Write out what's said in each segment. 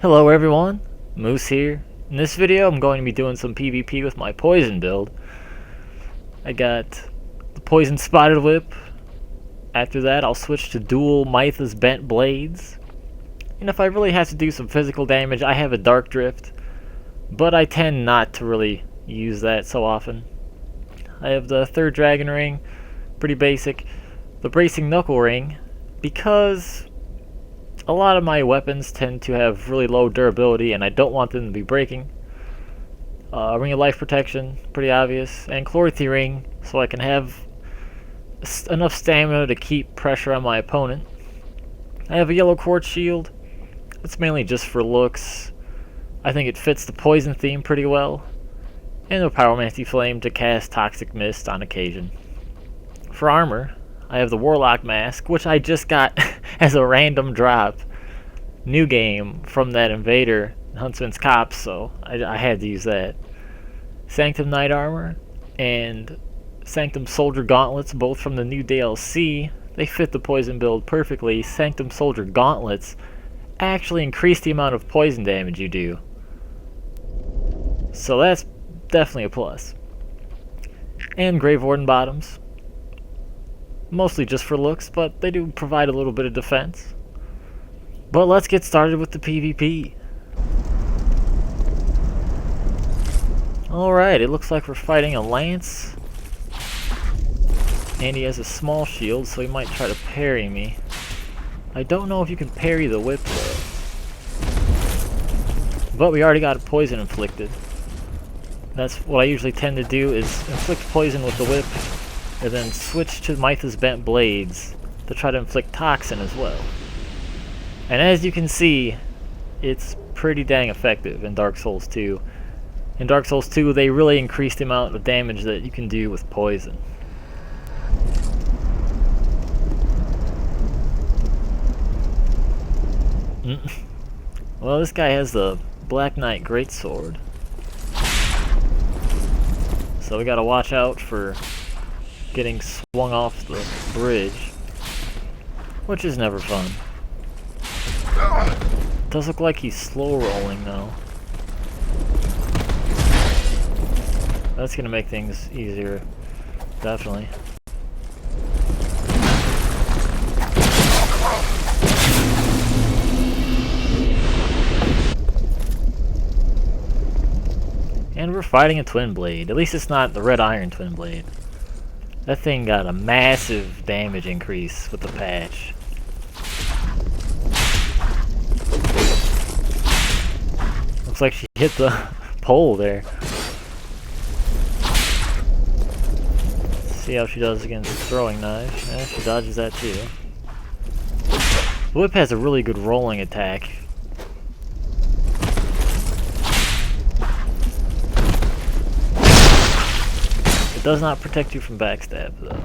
Hello everyone, Moose here. In this video I'm going to be doing some PvP with my poison build. I got the poison spotted whip. After that I'll switch to dual Mytha's bent blades. And if I really have to do some physical damage, I have a dark drift, but I tend not to really use that so often. I have the third dragon ring, pretty basic. The bracing knuckle ring, because a lot of my weapons tend to have really low durability and I don't want them to be breaking. Ring of life protection, pretty obvious, and Chlorothy ring, so I can have enough stamina to keep pressure on my opponent. I have a yellow quartz shield. It's mainly just for looks. I think it fits the poison theme pretty well. And a pyromancy flame to cast toxic mist on occasion. For armor, I have the warlock mask, which I just got as a random drop, new game, from that invader in Huntsman's Cops, so I had to use that. Sanctum knight armor and Sanctum soldier gauntlets, both from the new DLC. They fit the poison build perfectly. Sanctum soldier gauntlets actually increase the amount of poison damage you do, so that's definitely a plus. And Grave Warden bottoms, mostly just for looks, but they do provide a little bit of defense. But let's get started with the PvP. Alright, it looks like we're fighting a lance. And he has a small shield, so he might try to parry me. I don't know if you can parry the whip though. But we already got a poison inflicted. That's what I usually tend to do, is inflict poison with the whip, and then switch to Mytha's bent blades to try to inflict toxin as well. And as you can see, it's pretty dang effective in Dark Souls 2. In Dark Souls 2, they really increased the amount of damage that you can do with poison. Well, this guy has the Black Knight Greatsword, so we gotta watch out for getting swung off the bridge, which is never fun. Does look like he's slow rolling though. That's gonna make things easier, definitely. And we're fighting a twin blade. At least it's not the red iron twin blade. That thing got a massive damage increase with the patch. Looks like she hit the pole there. See how she does against throwing knives. Yeah, she dodges that too. The whip has a really good rolling attack. It does not protect you from backstab though.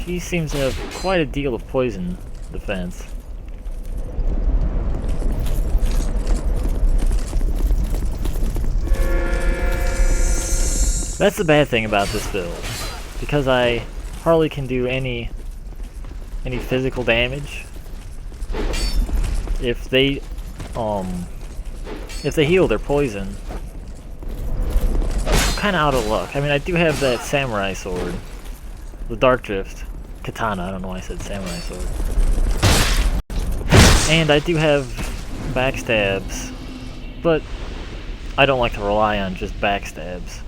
She seems to have quite a deal of poison defense. That's the bad thing about this build, because I hardly can do any physical damage. If they heal their poison, I'm kinda out of luck. I mean, I do have that samurai sword, the dark drift katana. I don't know why I said samurai sword. And I do have backstabs, but I don't like to rely on just backstabs.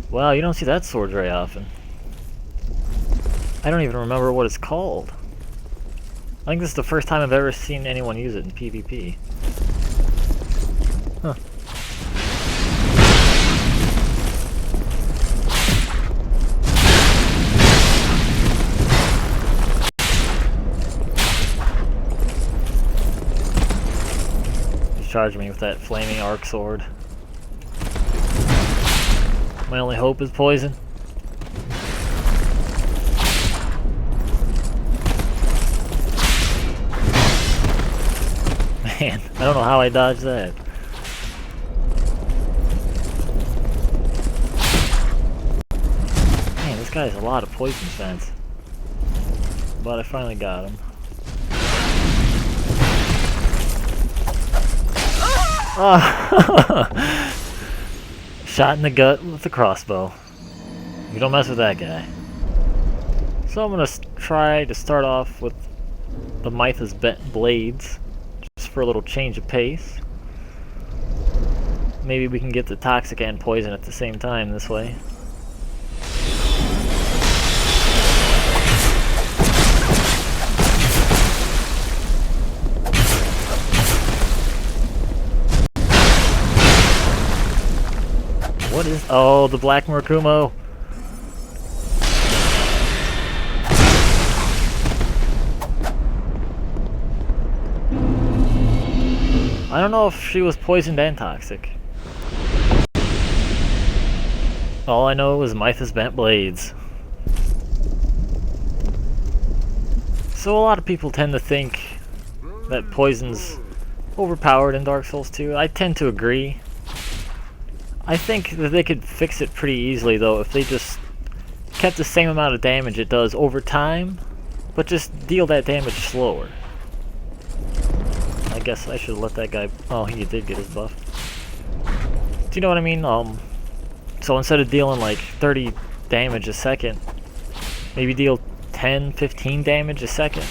Wow, you don't see that sword very often. I don't even remember what it's called. I think this is the first time I've ever seen anyone use it in PvP. Huh. He's charging me with that flaming arc sword. My only hope is poison. man, I don't know how I dodged that. Man, this guy has a lot of poison defense. But I finally got him. Shot in the gut with the crossbow. You don't mess with that guy. So I'm gonna try to start off with the Mytha's Bent Blades, just for a little change of pace. Maybe we can get the toxic and poison at the same time this way. What is... oh, the Black Murakumo! I don't know if she was poisoned and toxic. All I know is Mytha's Bent Blades. So a lot of people tend to think that poison's overpowered in Dark Souls 2. I tend to agree. I think that they could fix it pretty easily though if they just kept the same amount of damage it does over time, but just deal that damage slower. I guess I should have let that guy... oh, he did get his buff. Do you know what I mean? So instead of dealing like 30 damage a second, maybe deal 10, 15 damage a second.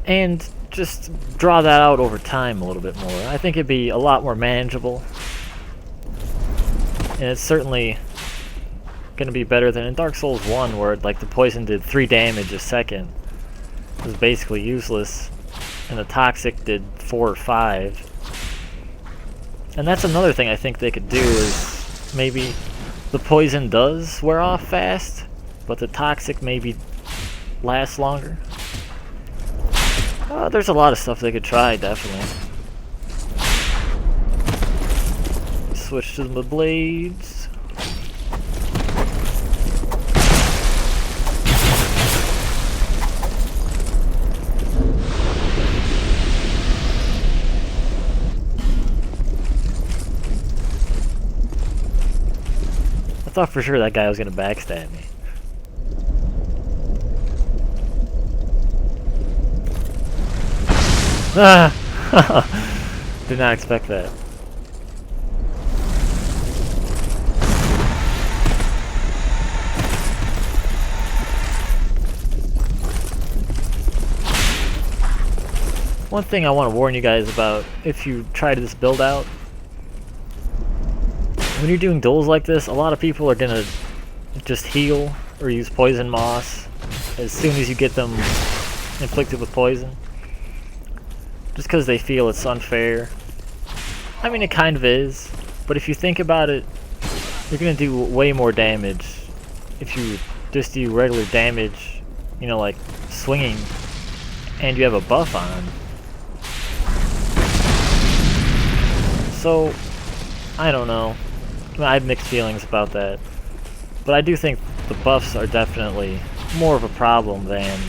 And just draw that out over time a little bit more. I think it'd be a lot more manageable. And it's certainly gonna be better than in Dark Souls 1 where like the poison did 3 damage a second. It was basically useless. And the toxic did 4 or 5. And that's another thing I think they could do is maybe the poison does wear off fast, but the toxic maybe lasts longer. There's a lot of stuff they could try, definitely. Switch to the blades. I thought for sure that guy was gonna backstab me. Ah! Did not expect that. One thing I want to warn you guys about if you try this build out, when you're doing duels like this, a lot of people are gonna just heal or use poison moss as soon as you get them inflicted with poison. Just because they feel it's unfair. I mean, it kind of is, but if you think about it, you're gonna do way more damage if you just do regular damage, you know, like swinging, and you have a buff on. So, I don't know. I have mixed feelings about that. But I do think the buffs are definitely more of a problem than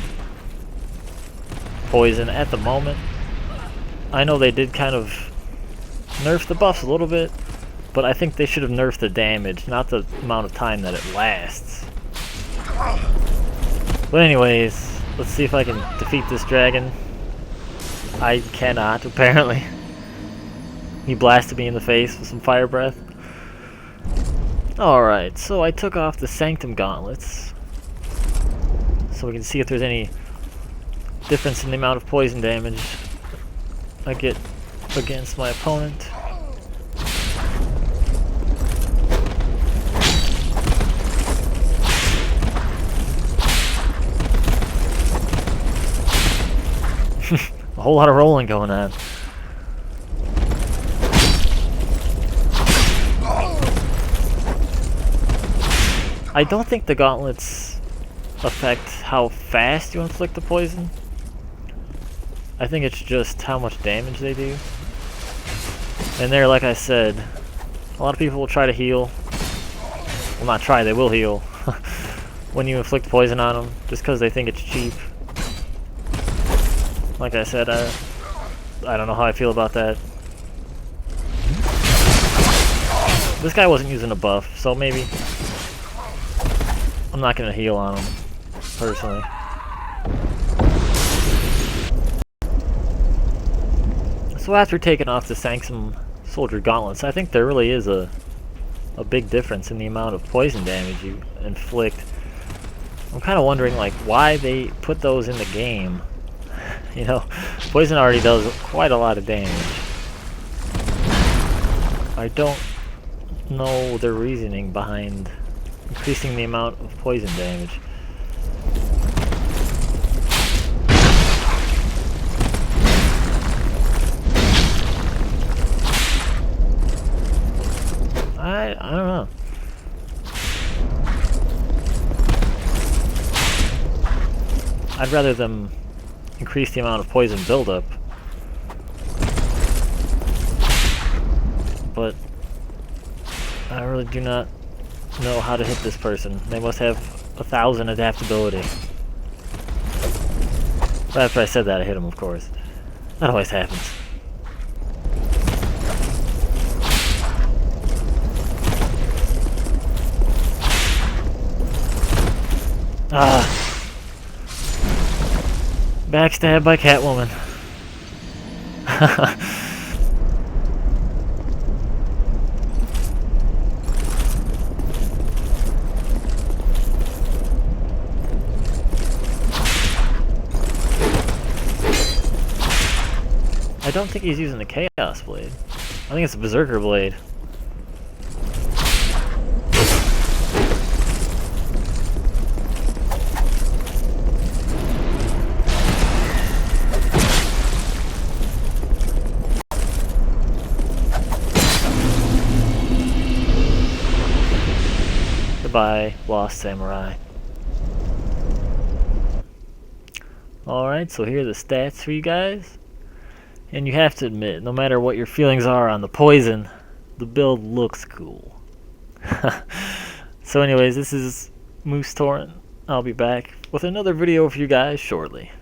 poison at the moment. I know they did kind of nerf the buffs a little bit, but I think they should have nerfed the damage, not the amount of time that it lasts. But anyways, let's see if I can defeat this dragon. I cannot, apparently. He blasted me in the face with some fire breath. Alright, so I took off the Sanctum Gauntlets, so we can see if there's any difference in the amount of poison damage I get against my opponent. A whole lot of rolling going on. I don't think the gauntlets affect how fast you inflict the poison. I think it's just how much damage they do. And there, like I said, a lot of people will try to heal. Well, not try, they will heal when you inflict poison on them, just because they think it's cheap. Like I said, I don't know how I feel about that. This guy wasn't using a buff, so maybe I'm not gonna heal on him, personally. So after taking off the Sanctum Soldier Gauntlets, I think there really is a big difference in the amount of poison damage you inflict. I'm kind of wondering, like, why they put those in the game. You know, poison already does quite a lot of damage. I don't know the reasoning behind increasing the amount of poison damage. I don't know. I'd rather them increase the amount of poison buildup. But I really do not know how to hit this person. They must have 1,000 adaptability. But after I said that, I hit him, of course. That always happens. Ah. Backstab by Catwoman. I don't think he's using the Chaos Blade. I think it's a Berserker Blade. Goodbye, Lost Samurai. Alright, so here are the stats for you guys. And you have to admit, no matter what your feelings are on the poison, the build looks cool. So anyways, this is Moose Torrent. I'll be back with another video for you guys shortly.